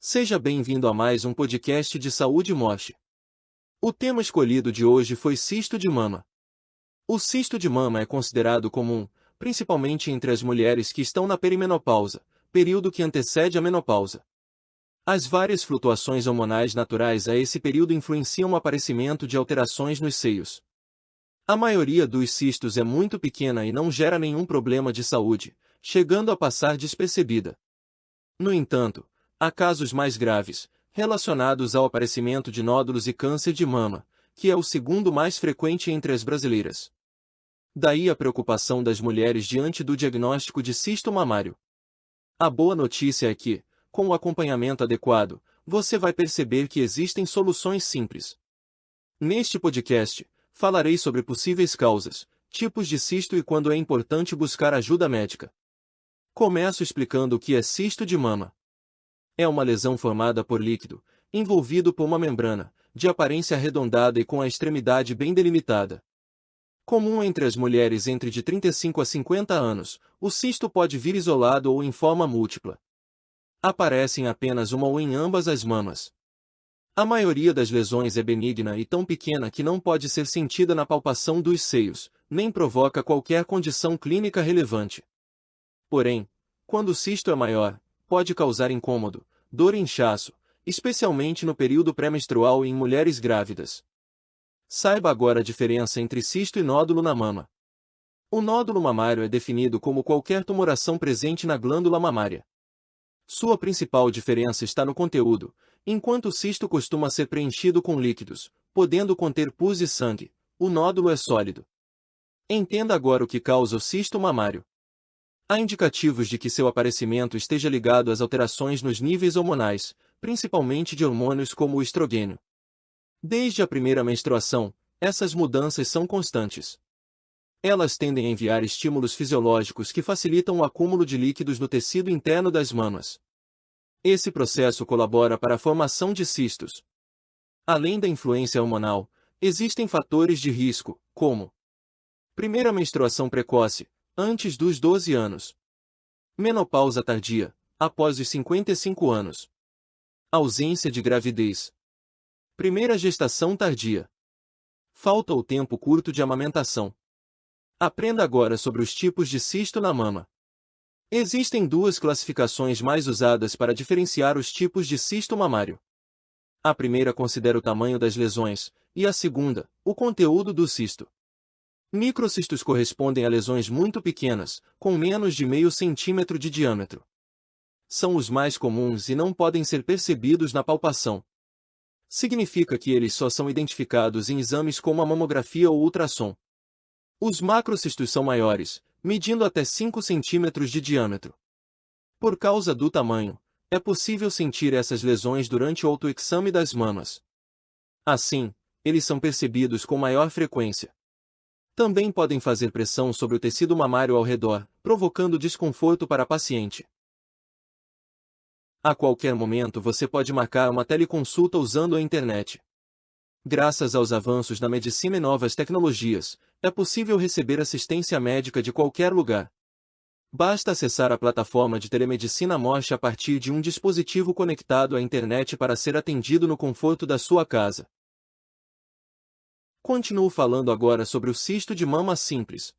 Seja bem-vindo a mais um podcast de saúde e morte. O tema escolhido de hoje foi cisto de mama. O cisto de mama é considerado comum, principalmente entre as mulheres que estão na perimenopausa, período que antecede a menopausa. As várias flutuações hormonais naturais a esse período influenciam o aparecimento de alterações nos seios. A maioria dos cistos é muito pequena e não gera nenhum problema de saúde, chegando a passar despercebida. No entanto, há casos mais graves, relacionados ao aparecimento de nódulos e câncer de mama, que é o segundo mais frequente entre as brasileiras. Daí a preocupação das mulheres diante do diagnóstico de cisto mamário. A boa notícia é que, com o acompanhamento adequado, você vai perceber que existem soluções simples. Neste podcast, falarei sobre possíveis causas, tipos de cisto e quando é importante buscar ajuda médica. Começo explicando o que é cisto de mama. É uma lesão formada por líquido, envolvido por uma membrana, de aparência arredondada e com a extremidade bem delimitada. Comum entre as mulheres entre de 35 a 50 anos, o cisto pode vir isolado ou em forma múltipla. Aparece em apenas uma ou em ambas as mamas. A maioria das lesões é benigna e tão pequena que não pode ser sentida na palpação dos seios, nem provoca qualquer condição clínica relevante. Porém, quando o cisto é maior, pode causar incômodo, dor e inchaço, especialmente no período pré-menstrual e em mulheres grávidas. Saiba agora a diferença entre cisto e nódulo na mama. O nódulo mamário é definido como qualquer tumoração presente na glândula mamária. Sua principal diferença está no conteúdo, enquanto o cisto costuma ser preenchido com líquidos, podendo conter pus e sangue, o nódulo é sólido. Entenda agora o que causa o cisto mamário. Há indicativos de que seu aparecimento esteja ligado às alterações nos níveis hormonais, principalmente de hormônios como o estrogênio. Desde a primeira menstruação, essas mudanças são constantes. Elas tendem a enviar estímulos fisiológicos que facilitam o acúmulo de líquidos no tecido interno das mamas. Esse processo colabora para a formação de cistos. Além da influência hormonal, existem fatores de risco, como primeira menstruação precoce, antes dos 12 anos. Menopausa tardia, após os 55 anos. Ausência de gravidez. Primeira gestação tardia. Falta ou tempo curto de amamentação. Aprenda agora sobre os tipos de cisto na mama. Existem duas classificações mais usadas para diferenciar os tipos de cisto mamário. A primeira considera o tamanho das lesões, e a segunda, o conteúdo do cisto. Microcistos correspondem a lesões muito pequenas, com menos de meio centímetro de diâmetro. São os mais comuns e não podem ser percebidos na palpação. Significa que eles só são identificados em exames como a mamografia ou ultrassom. Os macrocistos são maiores, medindo até 5 centímetros de diâmetro. Por causa do tamanho, é possível sentir essas lesões durante o autoexame das mamas. Assim, eles são percebidos com maior frequência. Também podem fazer pressão sobre o tecido mamário ao redor, provocando desconforto para a paciente. A qualquer momento você pode marcar uma teleconsulta usando a internet. Graças aos avanços na medicina e novas tecnologias, é possível receber assistência médica de qualquer lugar. Basta acessar a plataforma de telemedicina Morte a partir de um dispositivo conectado à internet para ser atendido no conforto da sua casa. Continuo falando agora sobre o cisto de mama simples.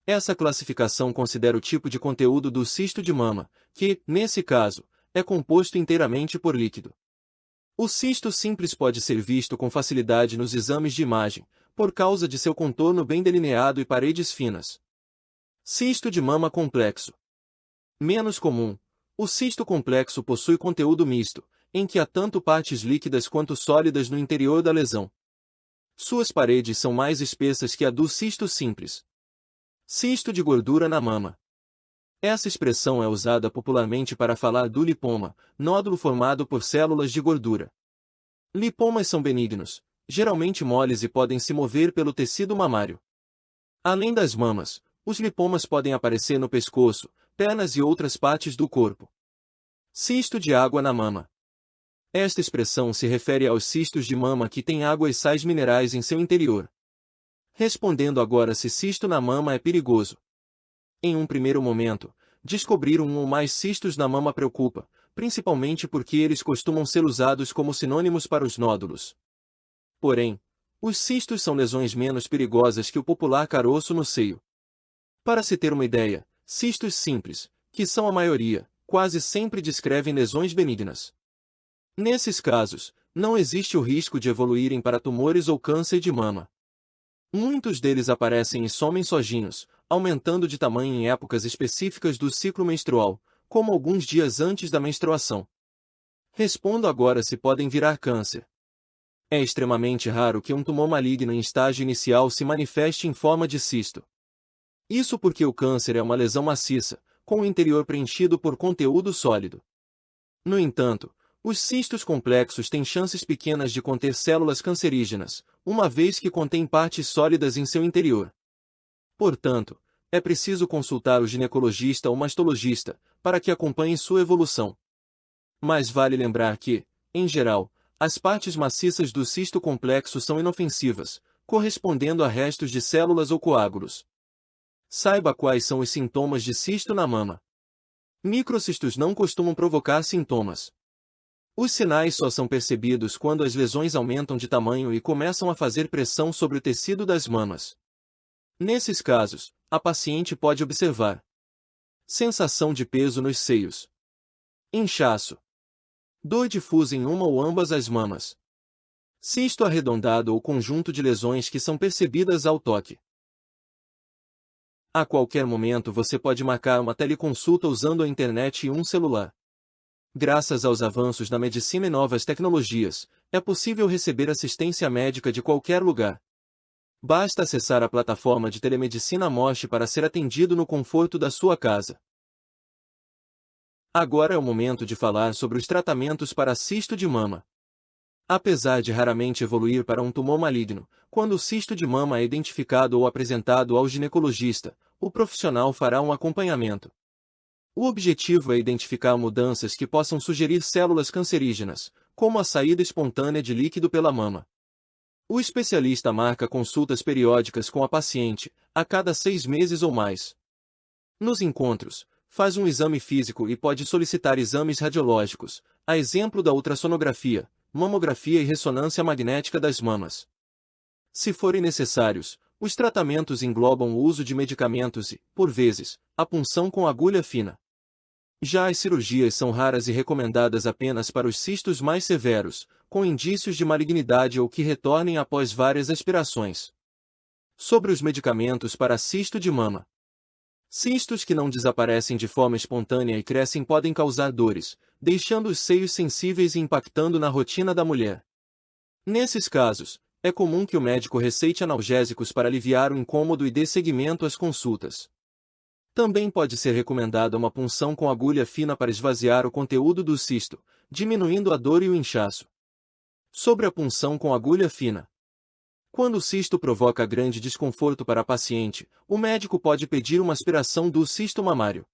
Essa classificação considera o tipo de conteúdo do cisto de mama, que, nesse caso, é composto inteiramente por líquido. O cisto simples pode ser visto com facilidade nos exames de imagem, por causa de seu contorno bem delineado e paredes finas. Cisto de mama complexo. Menos comum, o cisto complexo possui conteúdo misto, em que há tanto partes líquidas quanto sólidas no interior da lesão. Suas paredes são mais espessas que a do cisto simples. Cisto de gordura na mama. Essa expressão é usada popularmente para falar do lipoma, nódulo formado por células de gordura. Lipomas são benignos, geralmente moles e podem se mover pelo tecido mamário. Além das mamas, os lipomas podem aparecer no pescoço, pernas e outras partes do corpo. Cisto de água na mama. Esta expressão se refere aos cistos de mama que têm água e sais minerais em seu interior. Respondendo agora se cisto na mama é perigoso. Em um primeiro momento, descobrir um ou mais cistos na mama preocupa, principalmente porque eles costumam ser usados como sinônimos para os nódulos. Porém, os cistos são lesões menos perigosas que o popular caroço no seio. Para se ter uma ideia, cistos simples, que são a maioria, quase sempre descrevem lesões benignas. Nesses casos, não existe o risco de evoluírem para tumores ou câncer de mama. Muitos deles aparecem e somem sozinhos, aumentando de tamanho em épocas específicas do ciclo menstrual, como alguns dias antes da menstruação. Respondo agora se podem virar câncer. É extremamente raro que um tumor maligno em estágio inicial se manifeste em forma de cisto. Isso porque o câncer é uma lesão maciça, com o interior preenchido por conteúdo sólido. No entanto, os cistos complexos têm chances pequenas de conter células cancerígenas, uma vez que contêm partes sólidas em seu interior. Portanto, é preciso consultar o ginecologista ou mastologista, para que acompanhe sua evolução. Mas vale lembrar que, em geral, as partes maciças do cisto complexo são inofensivas, correspondendo a restos de células ou coágulos. Saiba quais são os sintomas de cisto na mama. Microcistos não costumam provocar sintomas. Os sinais só são percebidos quando as lesões aumentam de tamanho e começam a fazer pressão sobre o tecido das mamas. Nesses casos, a paciente pode observar sensação de peso nos seios, inchaço, dor difusa em uma ou ambas as mamas, cisto arredondado ou conjunto de lesões que são percebidas ao toque. A qualquer momento você pode marcar uma teleconsulta usando a internet e um celular. Graças aos avanços na medicina e novas tecnologias, é possível receber assistência médica de qualquer lugar. Basta acessar a plataforma de telemedicina Mosh para ser atendido no conforto da sua casa. Agora é o momento de falar sobre os tratamentos para cisto de mama. Apesar de raramente evoluir para um tumor maligno, quando o cisto de mama é identificado ou apresentado ao ginecologista, o profissional fará um acompanhamento. O objetivo é identificar mudanças que possam sugerir células cancerígenas, como a saída espontânea de líquido pela mama. O especialista marca consultas periódicas com a paciente, a cada 6 meses ou mais. Nos encontros, faz um exame físico e pode solicitar exames radiológicos, a exemplo da ultrassonografia, mamografia e ressonância magnética das mamas. Se forem necessários, os tratamentos englobam o uso de medicamentos e, por vezes, a punção com agulha fina. Já as cirurgias são raras e recomendadas apenas para os cistos mais severos, com indícios de malignidade ou que retornem após várias aspirações. Sobre os medicamentos para cisto de mama. Cistos que não desaparecem de forma espontânea e crescem podem causar dores, deixando os seios sensíveis e impactando na rotina da mulher. Nesses casos, é comum que o médico receite analgésicos para aliviar o incômodo e dê seguimento às consultas. Também pode ser recomendada uma punção com agulha fina para esvaziar o conteúdo do cisto, diminuindo a dor e o inchaço. Sobre a punção com agulha fina. Quando o cisto provoca grande desconforto para a paciente, o médico pode pedir uma aspiração do cisto mamário.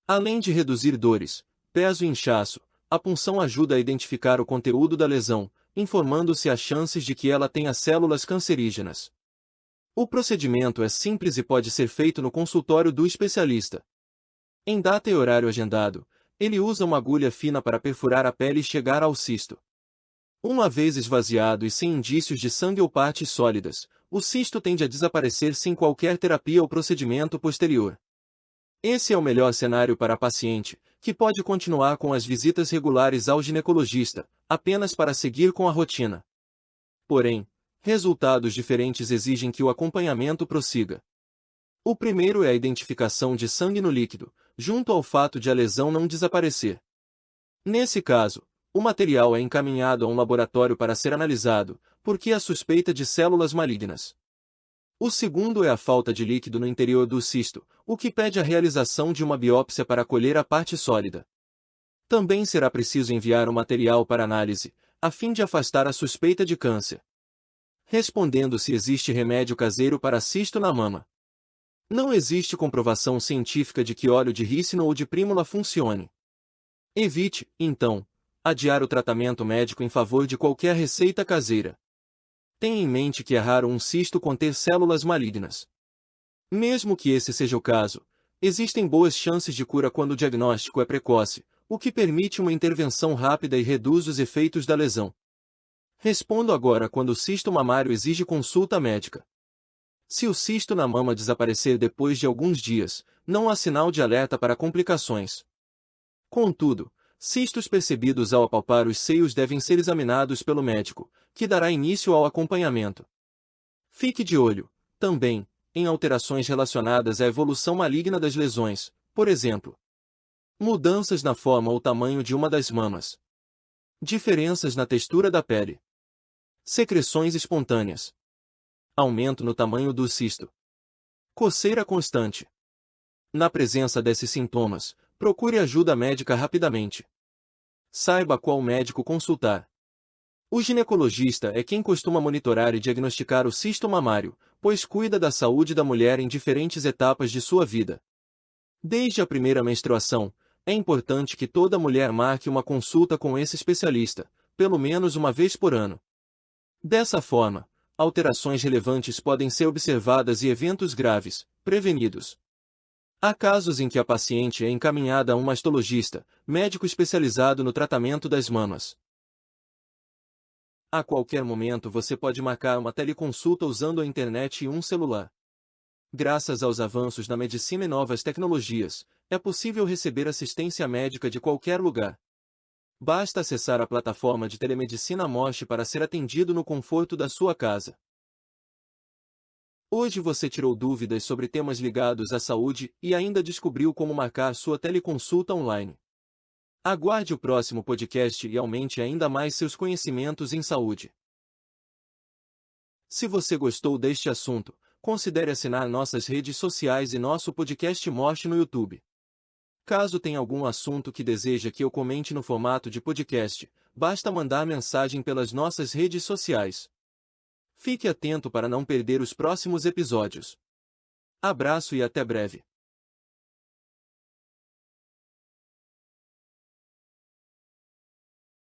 Além de reduzir dores, peso e inchaço, a punção ajuda a identificar o conteúdo da lesão, informando-se as chances de que ela tenha células cancerígenas. O procedimento é simples e pode ser feito no consultório do especialista. Em data e horário agendado, ele usa uma agulha fina para perfurar a pele e chegar ao cisto. Uma vez esvaziado e sem indícios de sangue ou partes sólidas, o cisto tende a desaparecer sem qualquer terapia ou procedimento posterior. Esse é o melhor cenário para a paciente, que pode continuar com as visitas regulares ao ginecologista, apenas para seguir com a rotina. Porém, resultados diferentes exigem que o acompanhamento prossiga. O primeiro é a identificação de sangue no líquido, junto ao fato de a lesão não desaparecer. Nesse caso, o material é encaminhado a um laboratório para ser analisado, porque há suspeita de células malignas. O segundo é a falta de líquido no interior do cisto, o que pede a realização de uma biópsia para colher a parte sólida. Também será preciso enviar o material para análise, a fim de afastar a suspeita de câncer. Respondendo se existe remédio caseiro para cisto na mama. Não existe comprovação científica de que óleo de rícino ou de prímula funcione. Evite, então, adiar o tratamento médico em favor de qualquer receita caseira. Tenha em mente que é raro um cisto conter células malignas. Mesmo que esse seja o caso, existem boas chances de cura quando o diagnóstico é precoce, o que permite uma intervenção rápida e reduz os efeitos da lesão. Respondo agora quando o cisto mamário exige consulta médica. Se o cisto na mama desaparecer depois de alguns dias, não há sinal de alerta para complicações. Contudo, cistos percebidos ao apalpar os seios devem ser examinados pelo médico, que dará início ao acompanhamento. Fique de olho, também, em alterações relacionadas à evolução maligna das lesões, por exemplo, mudanças na forma ou tamanho de uma das mamas, diferenças na textura da pele, secreções espontâneas, aumento no tamanho do cisto, coceira constante. Na presença desses sintomas, procure ajuda médica rapidamente. Saiba qual médico consultar. O ginecologista é quem costuma monitorar e diagnosticar o cisto mamário, pois cuida da saúde da mulher em diferentes etapas de sua vida. Desde a primeira menstruação, é importante que toda mulher marque uma consulta com esse especialista, pelo menos uma vez por ano. Dessa forma, alterações relevantes podem ser observadas e eventos graves, prevenidos. Há casos em que a paciente é encaminhada a um mastologista, médico especializado no tratamento das mamas. A qualquer momento você pode marcar uma teleconsulta usando a internet e um celular. Graças aos avanços na medicina e novas tecnologias, é possível receber assistência médica de qualquer lugar. Basta acessar a plataforma de telemedicina Mosh para ser atendido no conforto da sua casa. Hoje você tirou dúvidas sobre temas ligados à saúde e ainda descobriu como marcar sua teleconsulta online. Aguarde o próximo podcast e aumente ainda mais seus conhecimentos em saúde. Se você gostou deste assunto, considere assinar nossas redes sociais e nosso podcast Mosh no YouTube. Caso tenha algum assunto que deseja que eu comente no formato de podcast, basta mandar mensagem pelas nossas redes sociais. Fique atento para não perder os próximos episódios. Abraço e até breve.